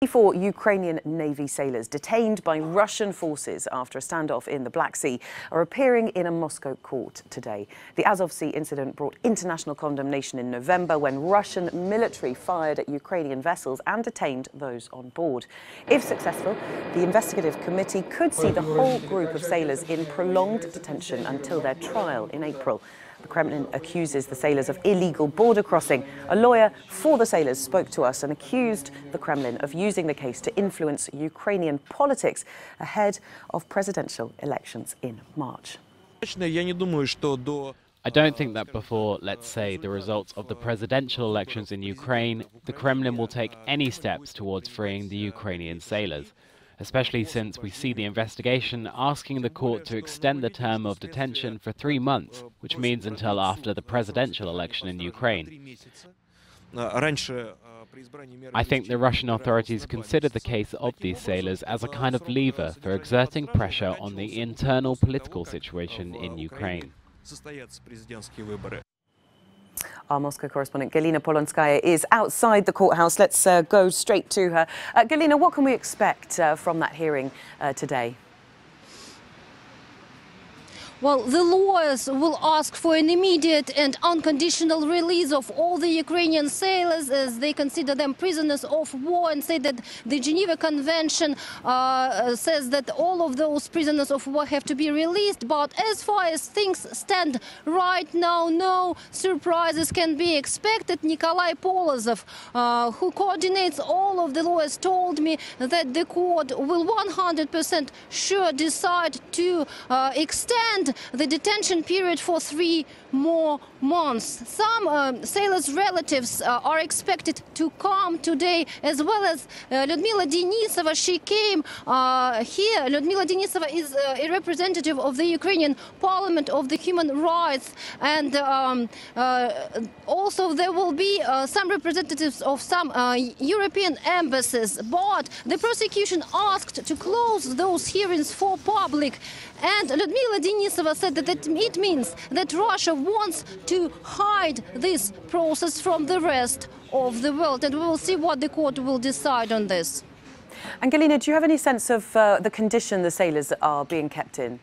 4 Ukrainian Navy sailors detained by Russian forces after a standoff in the Black Sea are appearing in a Moscow court today. The Azov Sea incident brought international condemnation in November when Russian military fired at Ukrainian vessels and detained those on board. If successful, the investigative committee could see the whole group of sailors in prolonged detention until their trial in April. The Kremlin accuses the sailors of illegal border crossing. A lawyer for the sailors spoke to us and accused the Kremlin of using the case to influence Ukrainian politics ahead of presidential elections in March. I don't think that before, let's say, the results of the presidential elections in Ukraine, the Kremlin will take any steps towards freeing the Ukrainian sailors, especially since we see the investigation asking the court to extend the term of detention for 3 months, which means until after the presidential election in Ukraine. I think the Russian authorities consider the case of these sailors as a kind of lever for exerting pressure on the internal political situation in Ukraine. Our Moscow correspondent Galina Polonskaya is outside the courthouse. Let's go straight to her. Galina, what can we expect from that hearing today? Well, the lawyers will ask for an immediate and unconditional release of all the Ukrainian sailors as they consider them prisoners of war and say that the Geneva Convention says that all of those prisoners of war have to be released. But as far as things stand right now, no surprises can be expected. Nikolai Polozov, who coordinates all of the lawyers, told me that the court will 100% sure decide to extend the detention period for 3 more months. Some sailors' relatives are expected to come today, as well as Lyudmila Denisova. She came here. Lyudmila Denisova is a representative of the Ukrainian Parliament of the Human Rights, and also there will be some representatives of some European embassies. But the prosecution asked to close those hearings for public, and Lyudmila Denisova said that it means that Russia wants to hide this process from the rest of the world, and we will see what the court will decide on this. And Galina, do you have any sense of the condition the sailors are being kept in?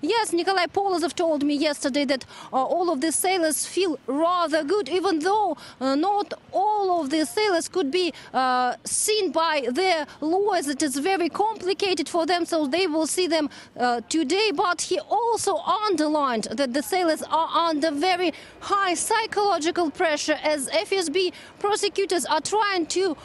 Yes, Nikolai Polozov told me yesterday that all of the sailors feel rather good, even though not all of the sailors could be seen by their lawyers. It is very complicated for them, so they will see them today. But he also underlined that the sailors are under very high psychological pressure, as FSB prosecutors are trying to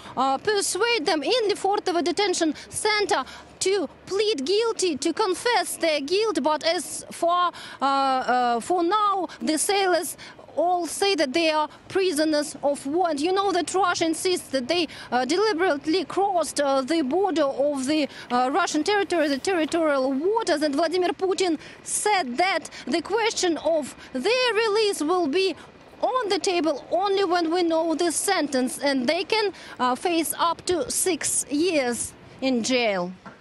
persuade them in the Fortovo detention center to plead guilty, to confess their guilt. But as for now, the sailors all say that they are prisoners of war. And you know that Russia insists that they deliberately crossed the border of the Russian territory, the territorial waters. And Vladimir Putin said that the question of their release will be on the table only when we know the sentence, and they can face up to 6 years in jail.